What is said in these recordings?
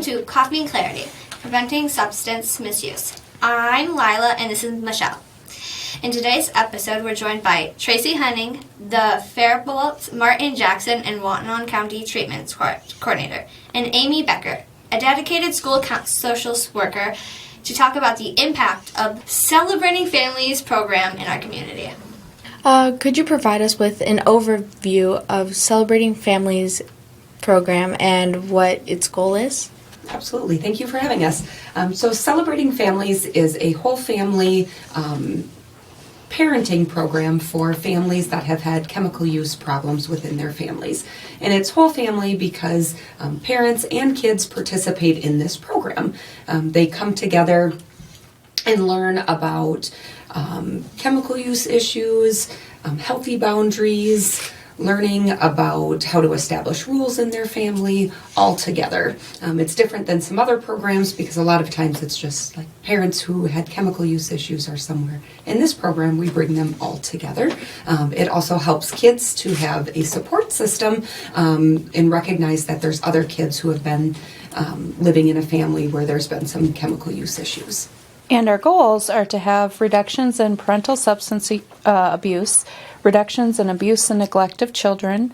to Coffee and Clarity, Preventing Substance Misuse. I'm Lila, and this is Michelle. In today's episode, we're joined by Tracy Henning, the Fairmont, Martin Jackson, and Whatnot County Treatment Coordinator, and Amy Becker, a dedicated school social worker, to talk about the impact of Celebrating Families program in our community. Could you provide us with an overview of Celebrating Families program and what its goal is? Absolutely. Thank you for having us. So Celebrating Families is a whole family parenting program for families that have had chemical use problems within their families. And it's whole family because parents and kids participate in this program. They come together and learn about chemical use issues, healthy boundaries, learning about how to establish rules in their family all together. It's different than some other programs because a lot of times it's just like parents who had chemical use issues are somewhere. In this program, we bring them all together. It also helps kids to have a support system and recognize that there's other kids who have been living in a family where there's been some chemical use issues. And our goals are to have reductions in parental substance abuse, reductions in abuse and neglect of children,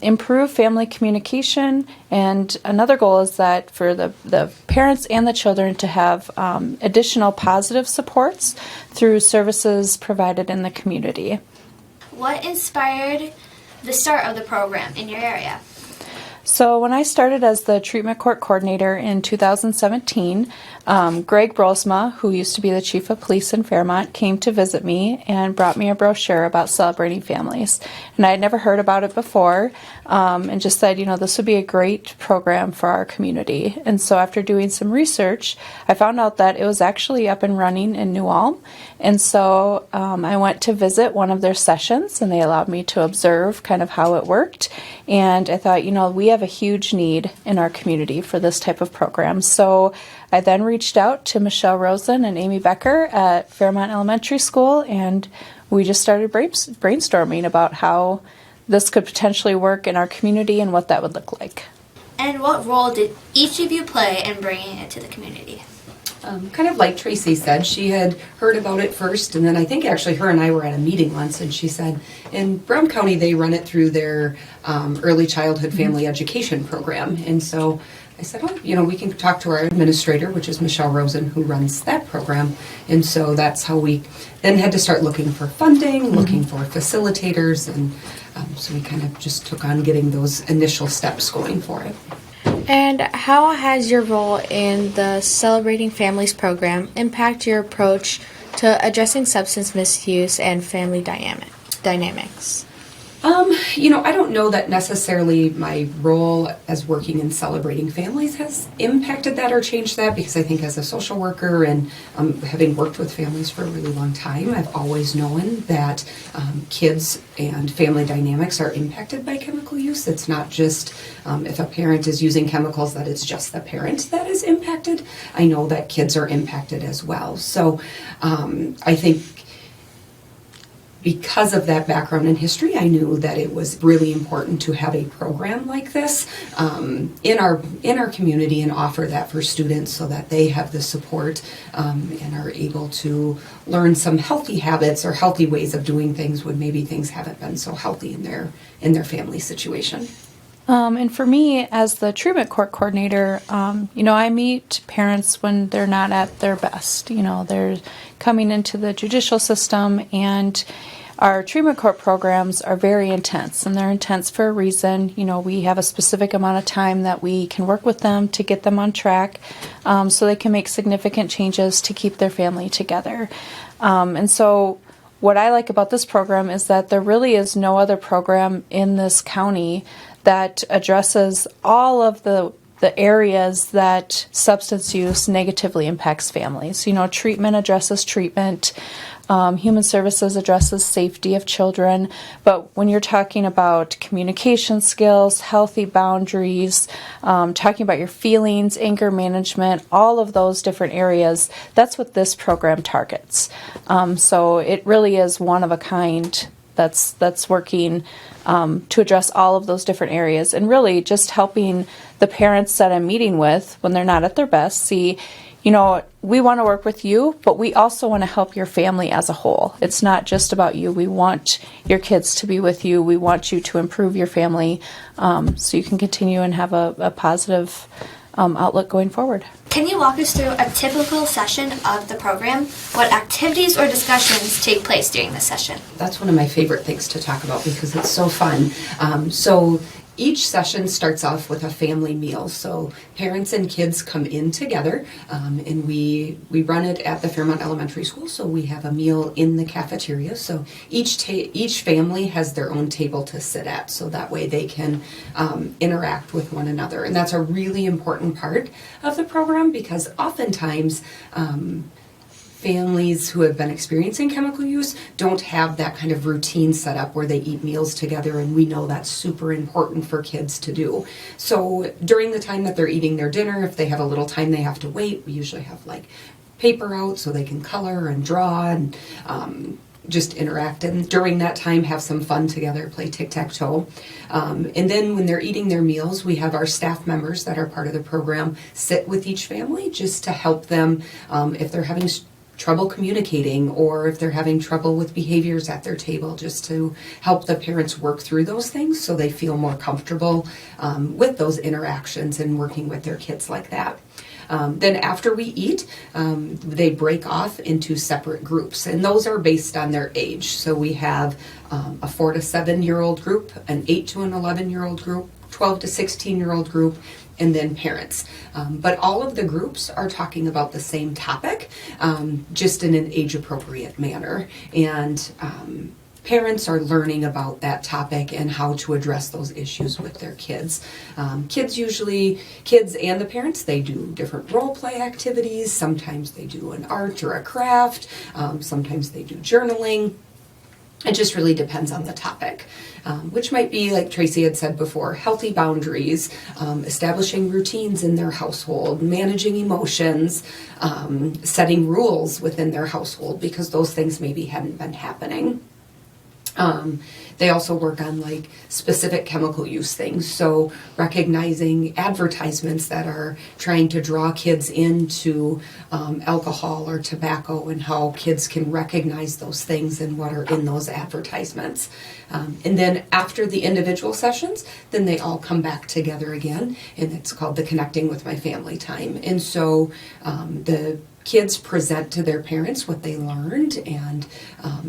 improve family communication, and another goal is that for the parents and the children to have additional positive supports through services provided in the community. What inspired the start of the program in your area? So when I started as the treatment court coordinator in 2017, Greg Brosma, who used to be the chief of police in Fairmont, came to visit me and brought me a brochure about Celebrating Families. And I had never heard about it before and just said, this would be a great program for our community. And so after doing some research, I found out that it was actually up and running in New Ulm. And so I went to visit one of their sessions, and they allowed me to observe kind of how it worked. And I thought, we have a huge need in our community for this type of program. So I then reached out to Michelle Rosen and Amy Becker at Fairmont Elementary School, and we just started brainstorming about how this could potentially work in our community and what that would look like. And what role did each of you play in bringing it to the community? Kind of like Tracy said, she had heard about it first, and then I think actually her and I were at a meeting once, and she said in Brown County they run it through their early childhood family education program. And so I said, we can talk to our administrator, which is Michelle Rosen, who runs that program. And so that's how we then had to start looking for funding, looking for facilitators, and so we kind of just took on getting those initial steps going for it. And how has your role in the Celebrating Families program impact your approach to addressing substance misuse and family dynamics? I don't know that necessarily my role as working in Celebrating Families has impacted that or changed that, because I think as a social worker and having worked with families for a really long time, I've always known that kids and family dynamics are impacted by chemical use. It's not just if a parent is using chemicals that it's just the parent that is impacted. I know that kids are impacted as well. So I think because of that background and history, I knew that it was really important to have a program like this in our community and offer that for students so that they have the support and are able to learn some healthy habits or healthy ways of doing things when maybe things haven't been so healthy in their family situation. And for me, as the treatment court coordinator, I meet parents when they're not at their best. They're coming into the judicial system, and our treatment court programs are very intense, and they're intense for a reason. We have a specific amount of time that we can work with them to get them on track so they can make significant changes to keep their family together. And so what I like about this program is that there really is no other program in this county that addresses all of the areas that substance use negatively impacts families. Treatment addresses treatment. Human Services addresses safety of children. But when you're talking about communication skills, healthy boundaries, talking about your feelings, anger management, all of those different areas, that's what this program targets. So it really is one of a kind that's working to address all of those different areas, and really just helping the parents that I'm meeting with when they're not at their best see, we want to work with you, but we also want to help your family as a whole. It's not just about you. We want your kids to be with you. We want you to improve your family so you can continue and have a positive outlook going forward. Can you walk us through a typical session of the program? What activities or discussions take place during the session? That's one of my favorite things to talk about because it's so fun. So each session starts off with a family meal. So parents and kids come in together, and we run it at the Fairmont Elementary School. So we have a meal in the cafeteria. So each family has their own table to sit at, so that way they can interact with one another. And that's a really important part of the program because oftentimes families who have been experiencing chemical use don't have that kind of routine set up where they eat meals together, and we know that's super important for kids to do. So during the time that they're eating their dinner, if they have a little time they have to wait, we usually have like paper out so they can color and draw and just interact, and during that time have some fun together, play tic-tac-toe. And then when they're eating their meals, we have our staff members that are part of the program sit with each family just to help them if they're having trouble communicating or if they're having trouble with behaviors at their table, just to help the parents work through those things so they feel more comfortable with those interactions and working with their kids like that. Then after we eat, they break off into separate groups, and those are based on their age. So we have a 4 to 7-year-old group, an 8 to an 11-year-old group, 12 to 16-year-old group, and then parents. But all of the groups are talking about the same topic, just in an age-appropriate manner. And parents are learning about that topic and how to address those issues with their kids. Kids and the parents, they do different role play activities. Sometimes they do an art or a craft. Sometimes they do journaling. It just really depends on the topic, which might be, like Tracy had said before, healthy boundaries, establishing routines in their household, managing emotions, setting rules within their household because those things maybe hadn't been happening. They also work on like specific chemical use things, so recognizing advertisements that are trying to draw kids into alcohol or tobacco and how kids can recognize those things and what are in those advertisements. And then after the individual sessions, then they all come back together again, and it's called the Connecting with My Family time. And so the kids present to their parents what they learned and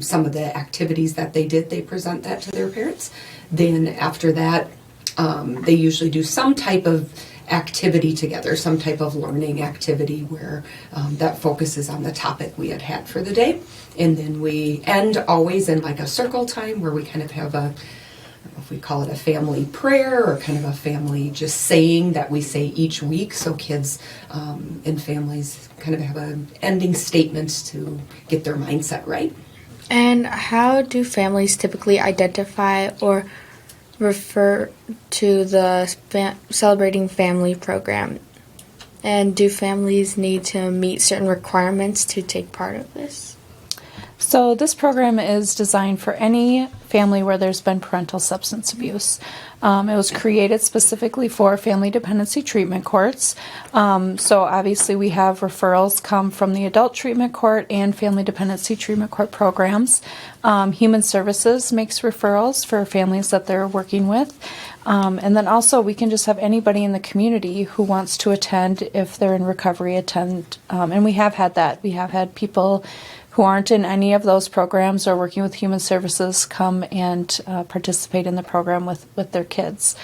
some of the activities that they did, they present that to their parents. Then after that, they usually do some type of activity together, some type of learning activity where that focuses on the topic we had for the day. And then we end always in like a circle time where we kind of have if we call it a family prayer or kind of a family just saying that we say each week, so kids and families kind of have an ending statements to get their mindset right. And how do families typically identify or refer to the Celebrating Family program? And do families need to meet certain requirements to take part of this? So this program is designed for any family where there's been parental substance abuse. It was created specifically for family dependency treatment courts. So obviously we have referrals come from the adult treatment court and family dependency treatment court programs. Human Services makes referrals for families that they're working with. And then also we can just have anybody in the community who wants to attend, if they're in recovery, attend. And we have had that. We have had people who aren't in any of those programs or working with Human Services come and participate in the program with their kids.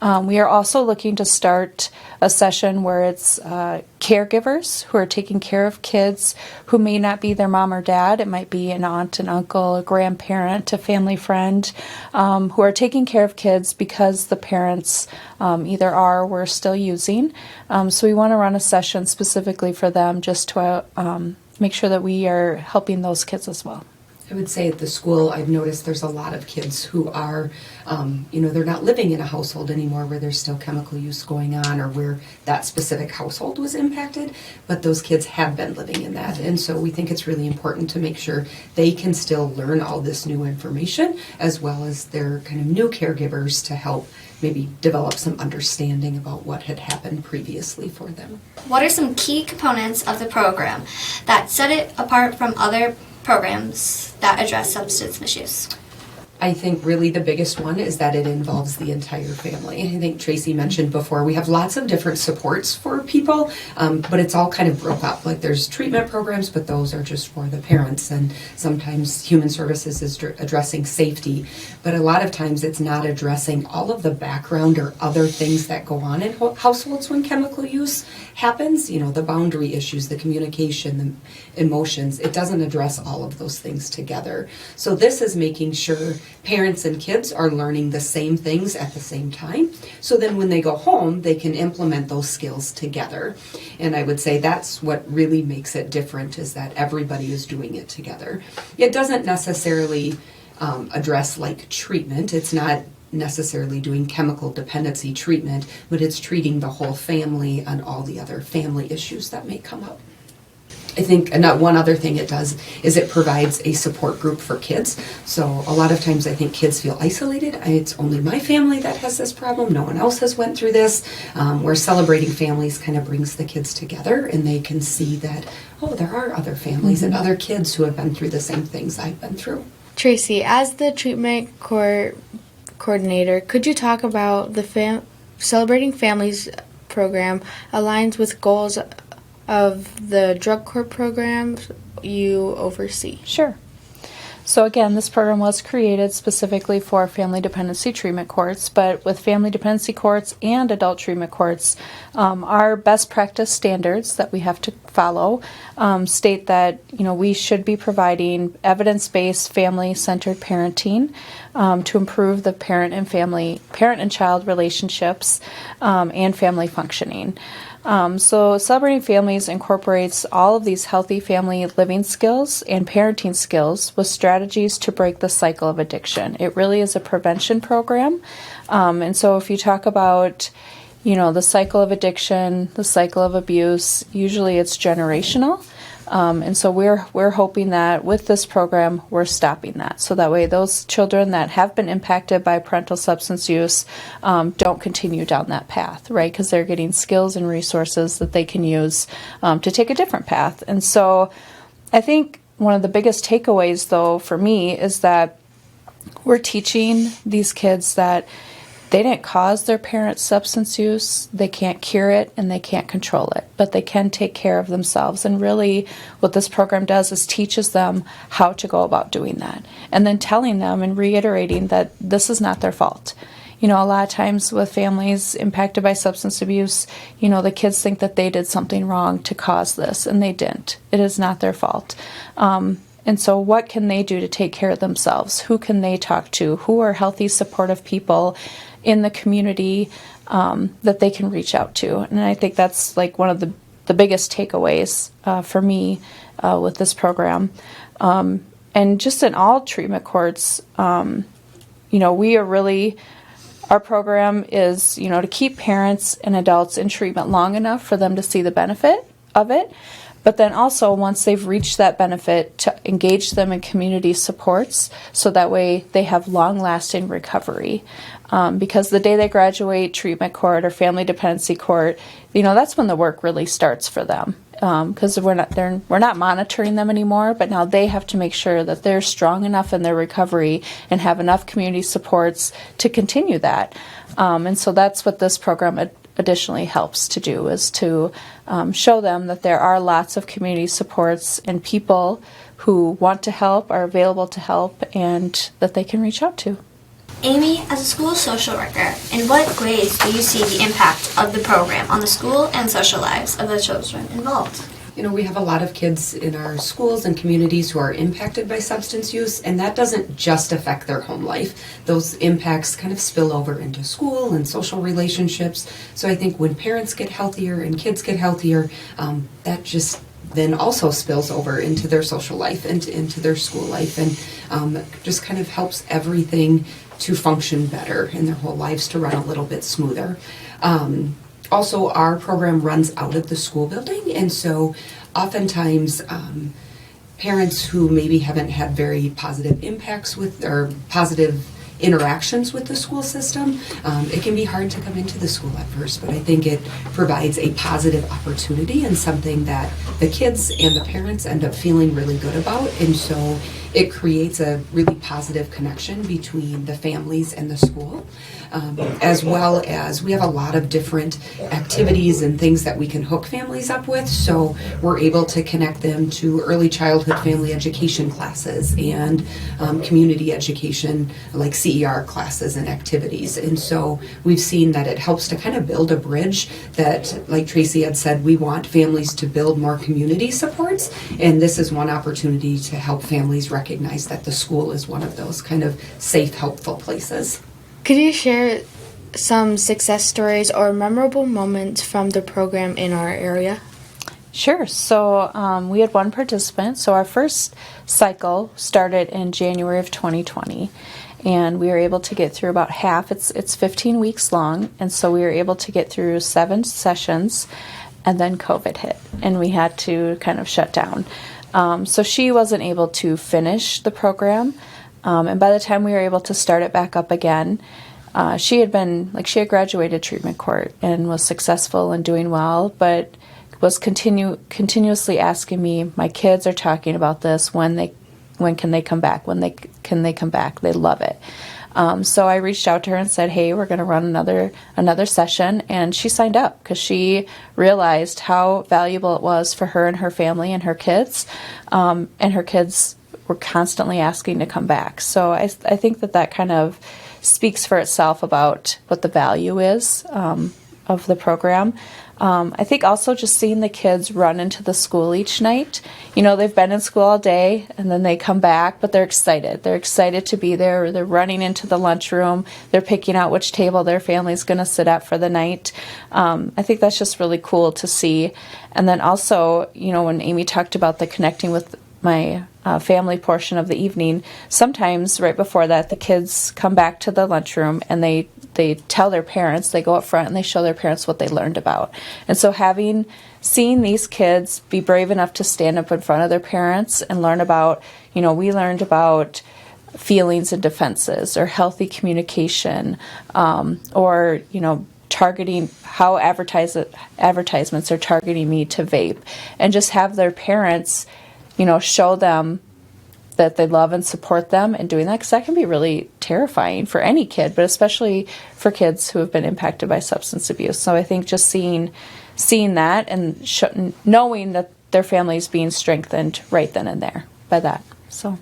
We are also looking to start a session where it's caregivers who are taking care of kids who may not be their mom or dad. It might be an aunt, an uncle, a grandparent, a family friend, who are taking care of kids because the parents either are or were still using. So we want to run a session specifically for them just to make sure that we are helping those kids as well. I would say at the school, I've noticed there's a lot of kids who are, they're not living in a household anymore where there's still chemical use going on or where that specific household was impacted, but those kids have been living in that. And so we think it's really important to make sure they can still learn all this new information as well as their kind of new caregivers to help maybe develop some understanding about what had happened previously for them. What are some key components of the program that set it apart from other programs that address substance misuse? I think really the biggest one is that it involves the entire family. I think Tracy mentioned before, we have lots of different supports for people, but it's all kind of broke up. Like there's treatment programs, but those are just for the parents, and sometimes human services is addressing safety, but a lot of times it's not addressing all of the background or other things that go on in households when chemical use happens, the boundary issues, the communication, the emotions. It doesn't address all of those things together. So this is making sure parents and kids are learning the same things at the same time. So then when they go home, they can implement those skills together. And I would say that's what really makes it different, is that everybody is doing it together. It doesn't necessarily address like treatment. It's not necessarily doing chemical dependency treatment, but it's treating the whole family and all the other family issues that may come up. I think one other thing it does is it provides a support group for kids. So a lot of times I think kids feel isolated. It's only my family that has this problem. No one else has went through this. Where celebrating families kind of brings the kids together, and they can see that, there are other families and other kids who have been through the same things I've been through. Tracy, as the treatment coordinator, could you talk about the Celebrating Families program aligns with goals of the drug court program you oversee? Sure. So again, this program was created specifically for family dependency treatment courts, but with family dependency courts and adult treatment courts, our best practice standards that we have to follow state that we should be providing evidence-based family-centered parenting to improve the parent and child relationships and family functioning. So Celebrating Families incorporates all of these healthy family living skills and parenting skills with strategies to break the cycle of addiction. It really is a prevention program. And so if you talk about, the cycle of addiction, the cycle of abuse, usually it's generational. And so we're hoping that with this program, we're stopping that. So that way those children that have been impacted by parental substance use don't continue down that path, right? Because they're getting skills and resources that they can use to take a different path. And so I think one of the biggest takeaways, though, for me is that we're teaching these kids that they didn't cause their parents' substance use, they can't cure it, and they can't control it, but they can take care of themselves. And really what this program does is teaches them how to go about doing that, and then telling them and reiterating that this is not their fault. A lot of times with families impacted by substance abuse, the kids think that they did something wrong to cause this, and they didn't. It is not their fault. And so what can they do to take care of themselves? Who can they talk to? Who are healthy, supportive people in the community that they can reach out to? And I think that's like one of the biggest takeaways for me with this program. And just in all treatment courts, we are really, our program is, to keep parents and adults in treatment long enough for them to see the benefit of it. But then also, once they've reached that benefit, to engage them in community supports so that way they have long-lasting recovery. Because the day they graduate treatment court or family dependency court, that's when the work really starts for them. Because we're not monitoring them anymore, but now they have to make sure that they're strong enough in their recovery and have enough community supports to continue that. And so that's what this program additionally helps to do, is to show them that there are lots of community supports and people who want to help, are available to help, and that they can reach out to. Amy, as a school social worker, in what ways do you see the impact of the program on the school and social lives of the children involved? We have a lot of kids in our schools and communities who are impacted by substance use, and that doesn't just affect their home life. Those impacts kind of spill over into school and social relationships. So I think when parents get healthier and kids get healthier, then also spills over into their social life and into their school life, and just kind of helps everything to function better and their whole lives to run a little bit smoother. Also, our program runs out of the school building, and so oftentimes parents who maybe haven't had very positive impacts with, or positive interactions with the school system, it can be hard to come into the school at first, but I think it provides a positive opportunity and something that the kids and the parents end up feeling really good about, and so it creates a really positive connection between the families and the school, as well as we have a lot of different activities and things that we can hook families up with, so we're able to connect them to early childhood family education classes and community education like CER classes and activities, and so we've seen that it helps to kind of build a bridge that, like Tracy had said, we want families to build more community supports, and this is one opportunity to help families recognize that the school is one of those kind of safe, helpful places. Could you share some success stories or memorable moments from the program in our area? Sure. So we had one participant. So our first cycle started in January of 2020, and we were able to get through about half. It's 15 weeks long, and so we were able to get through 7 sessions, and then COVID hit, and we had to kind of shut down. So she wasn't able to finish the program, and by the time we were able to start it back up again, she had graduated treatment court and was successful and doing well, but was continuously asking me, my kids are talking about this, when can they come back, can they come back, they love it. So I reached out to her and said, hey, we're going to run another session, and she signed up because she realized how valuable it was for her and her family and her kids, and her kids were constantly asking to come back. So I think that kind of speaks for itself about what the value is of the program. I think also just seeing the kids run into the school each night. You know, they've been in school all day and then they come back, but they're excited. They're excited to be there. They're running into the lunchroom. They're picking out which table their family's going to sit at for the night. I think that's just really cool to see. And then also, you know, when Amy talked about the connecting with my family portion of the evening, sometimes right before that, the kids come back to the lunchroom and they tell their parents, they go up front and they show their parents what they learned about. And so seeing these kids be brave enough to stand up in front of their parents and learn about, you know, we learned about feelings and defenses, or healthy communication, or, you know, targeting how advertisements are targeting me to vape, and just have their parents, you know, show them that they love and support them in doing that, because that can be really terrifying for any kid, but especially for kids who have been impacted by substance abuse. So I think just seeing that and knowing that their family is being strengthened right then and there by that. So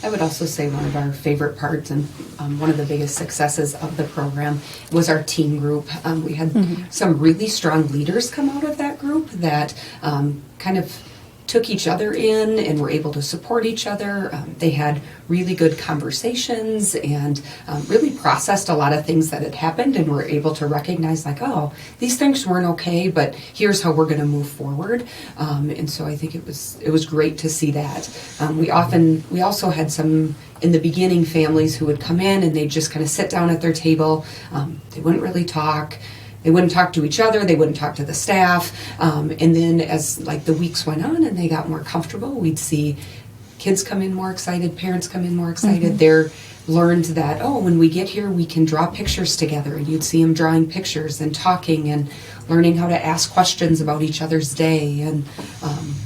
I would also say one of our favorite parts and one of the biggest successes of the program was our teen group. We had some really strong leaders come out of that group that kind of took each other in and were able to support each other. They had really good conversations and really processed a lot of things that had happened, and were able to recognize, like, oh, these things weren't okay, but here's how we're going to move forward. And so I think it was great to see that. We also had some, in the beginning, families who would come in and they'd just kind of sit down at their table. They wouldn't really talk. They wouldn't talk to each other. They wouldn't talk to the staff. And then as like the weeks went on and they got more comfortable, we'd see kids come in more excited, parents come in more excited. They're learned that, oh, when we get here, we can draw pictures together. And you'd see them drawing pictures and talking and learning how to ask questions about each other's day, and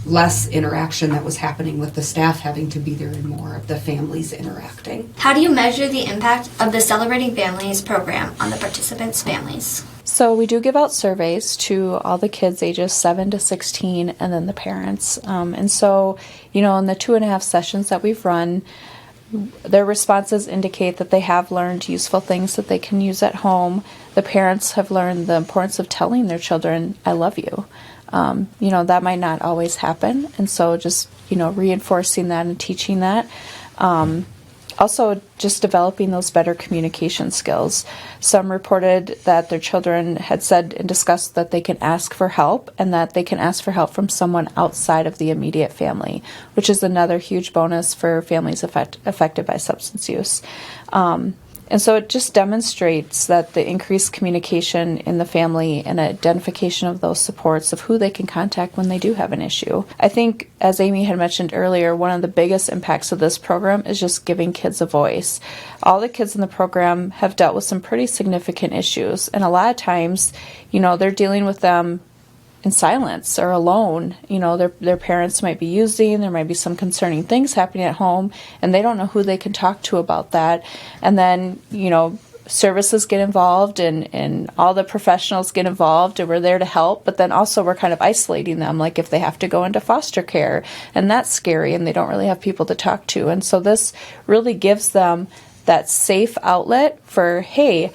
less interaction that was happening with the staff having to be there, and more of the families interacting. How do you measure the impact of the Celebrating Families program on the participants' families? So we do give out surveys to all the kids ages 7 to 16 and then the parents. And so, you know, in the 2.5 sessions that we've run, their responses indicate that they have learned useful things that they can use at home. The parents have learned the importance of telling their children, I love you. You know, that might not always happen. And so just, you know, reinforcing that and teaching that. also just developing those better communication skills. Some reported that their children had said and discussed that they can ask for help and that they can ask for help from someone outside of the immediate family, which is another huge bonus for families affected by substance use. And so it just demonstrates that the increased communication in the family and identification of those supports of who they can contact when they do have an issue. I think, as Amy had mentioned earlier, one of the biggest impacts of this program is just giving kids a voice. All the kids in the program have dealt with some pretty significant issues, and a lot of times, they're dealing with them in silence or alone. Their parents might be using, there might be some concerning things happening at home, and they don't know who they can talk to about that. And then, services get involved and all the professionals get involved, and we're there to help, but then also we're kind of isolating them, like if they have to go into foster care, and that's scary, and they don't really have people to talk to. And so this really gives them that safe outlet for, hey,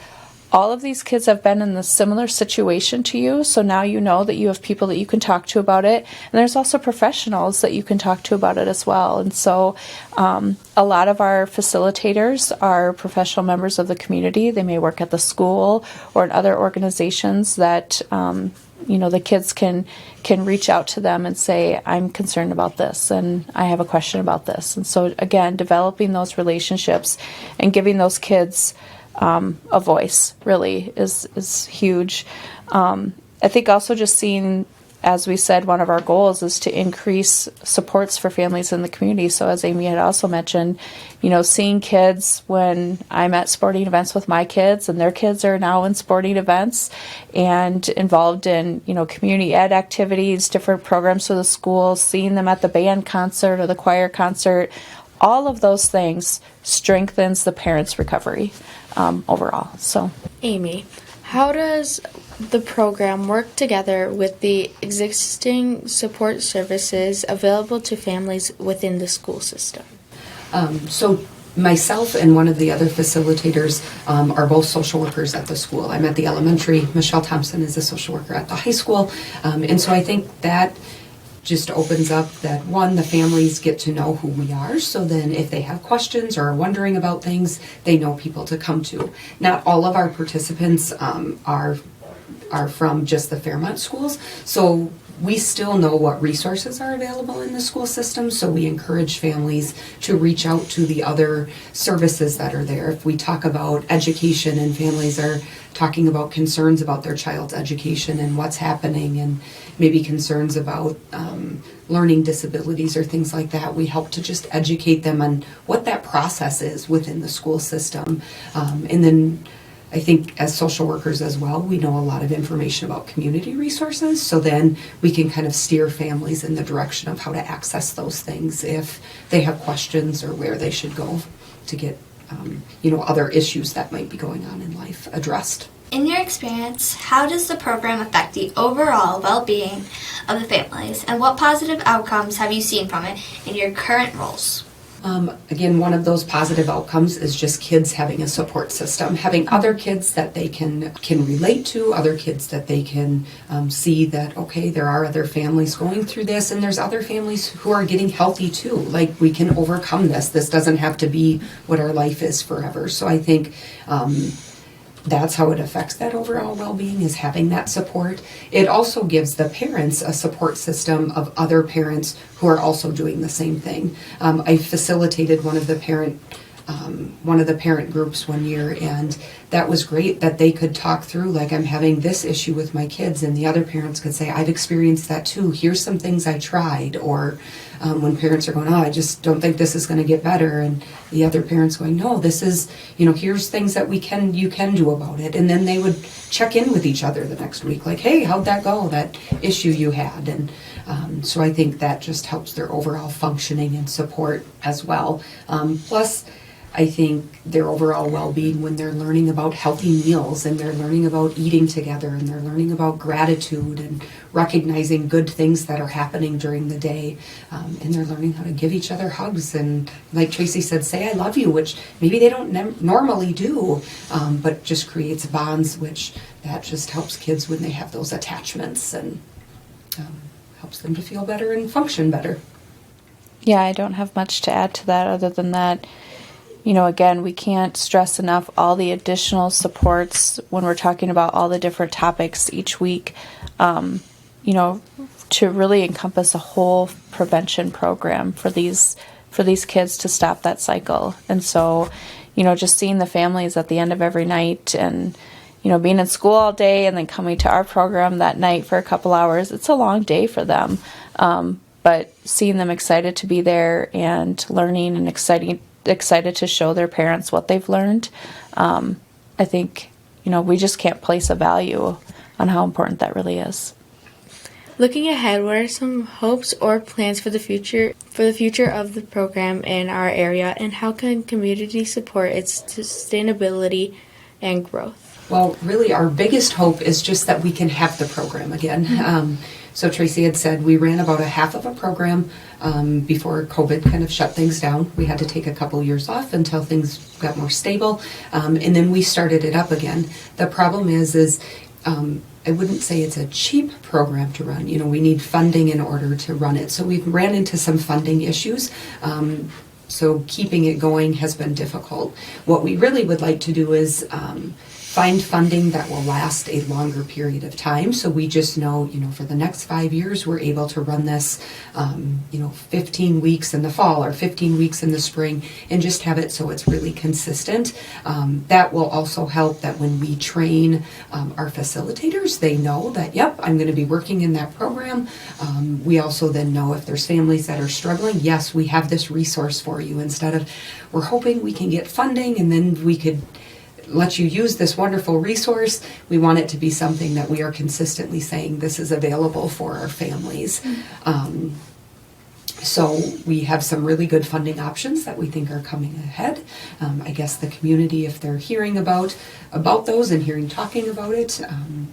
all of these kids have been in a similar situation to you, so now you know that you have people that you can talk to about it. And there's also professionals that you can talk to about it as well. And so a lot of our facilitators are professional members of the community. They may work at the school or in other organizations that the kids can reach out to them and say, I'm concerned about this and I have a question about this. And so again, developing those relationships and giving those kids a voice really is huge. I think also just seeing, as we said, one of our goals is to increase supports for families in the community. So as Amy had also mentioned, seeing kids when I'm at sporting events with my kids and their kids are now in sporting events and involved in, community ed activities, different programs for the school, seeing them at the band concert or the choir concert, all of those things strengthens the parents' recovery overall. So, Amy, how does the program work together with the existing support services available to families within the school system? So myself and one of the other facilitators are both social workers at the school. I'm at the elementary. Michelle Thompson is a social worker at the high school. And so I think that just opens up that, one, the families get to know who we are, so then if they have questions or are wondering about things, they know people to come to. Not all of our participants are from just the Fairmont schools, so we still know what resources are available in the school system, so we encourage families to reach out to the other services that are there. If we talk about education and families are talking about concerns about their child's education and what's happening, and maybe concerns about learning disabilities or things like that, we help to just educate them on what that process is within the school system. And then I think as social workers as well, we know a lot of information about community resources, so then we can kind of steer families in the direction of how to access those things if they have questions or where they should go to get other issues that might be going on in life addressed. In your experience, how does the program affect the overall well-being of the families, and what positive outcomes have you seen from it in your current roles? Again, one of those positive outcomes is just kids having a support system, having other kids that they can relate to, other kids that they can see that, okay, there are other families going through this, and there's other families who are getting healthy too. Like, we can overcome this. This doesn't have to be what our life is forever. So I think that's how it affects that overall well-being, is having that support. It also gives the parents a support system of other parents who are also doing the same thing. I facilitated one of the parent groups one year, and that was great that they could talk through, like, I'm having this issue with my kids, and the other parents could say, I've experienced that too. Here's some things I tried. Or when parents are going, I just don't think this is going to get better, and the other parents going, no, this is, here's things that you can do about it. And then they would check in with each other the next week, like, hey, how'd that go, that issue you had? And so I think that just helps their overall functioning and support as well. Plus, I think their overall well-being when they're learning about healthy meals, and they're learning about eating together, and they're learning about gratitude and recognizing good things that are happening during the day, and they're learning how to give each other hugs and, like Tracy said, say I love you, which maybe they don't normally do, but just creates bonds, which that just helps kids when they have those attachments, and helps them to feel better and function better. Yeah, I don't have much to add to that other than that. again, we can't stress enough all the additional supports when we're talking about all the different topics each week, to really encompass a whole prevention program for these kids to stop that cycle. And so, just seeing the families at the end of every night and, being in school all day and then coming to our program that night for a couple hours, it's a long day for them. But seeing them excited to be there and learning and excited to show their parents what they've learned, I think, we just can't place a value on how important that really is. Looking ahead, what are some hopes or plans for the future of the program in our area, and how can community support its sustainability and growth? Well, really, our biggest hope is just that we can have the program again. So Tracy had said we ran about a half of a program before COVID kind of shut things down. We had to take a couple years off until things got more stable, and then we started it up again. The problem is I wouldn't say it's a cheap program to run. We need funding in order to run it. So we've ran into some funding issues. So keeping it going has been difficult. What we really would like to do is find funding that will last a longer period of time. So we just know, for the next 5 years, we're able to run this, 15 weeks in the fall or 15 weeks in the spring, and just have it so it's really consistent. That will also help that when we train our facilitators, they know that, yep, I'm going to be working in that program. We also then know if there's families that are struggling, yes, we have this resource for you, instead of we're hoping we can get funding and then we could let you use this wonderful resource. We want it to be something that we are consistently saying this is available for our families. So we have some really good funding options that we think are coming ahead. I guess the community, if they're hearing about those and talking about it,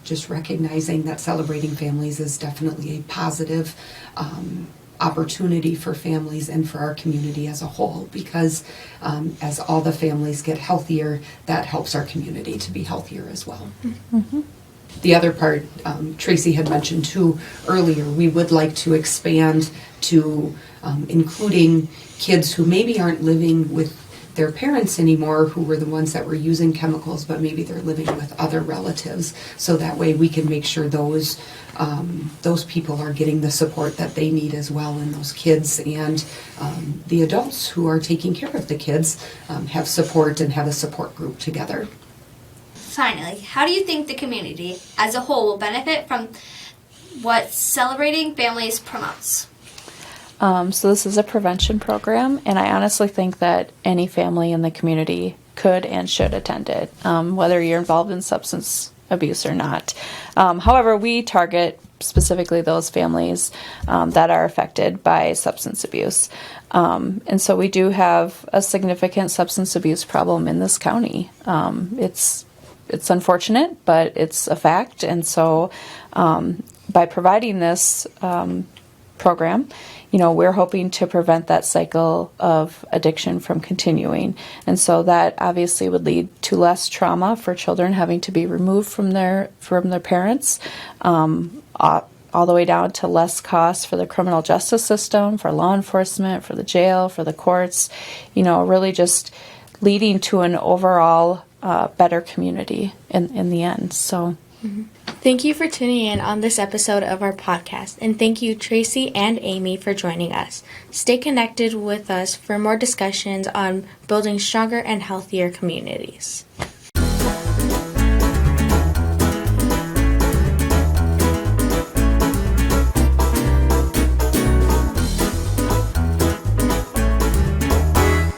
just recognizing that celebrating families is definitely a positive opportunity for families and for our community as a whole, because as all the families get healthier, that helps our community to be healthier as well. Mm-hmm. The other part, Tracy had mentioned too earlier, we would like to expand to including kids who maybe aren't living with their parents anymore, who were the ones that were using chemicals, but maybe they're living with other relatives. So that way we can make sure those people are getting the support that they need as well, and those kids and the adults who are taking care of the kids have support and have a support group together. Finally, how do you think the community as a whole will benefit from what Celebrating Families promotes? So this is a prevention program, and I honestly think that any family in the community could and should attend it, whether you're involved in substance abuse or not. However, we target specifically those families that are affected by substance abuse. And so we do have a significant substance abuse problem in this county. It's unfortunate, but it's a fact. And so by providing this program, we're hoping to prevent that cycle of addiction from continuing. And so that obviously would lead to less trauma for children having to be removed from their parents, all the way down to less costs for the criminal justice system, for law enforcement, for the jail, for the courts, really just leading to an overall better community in the end. So. Mm-hmm. Thank you for tuning in on this episode of our podcast, and thank you, Tracy and Amy, for joining us. Stay connected with us for more discussions on building stronger and healthier communities.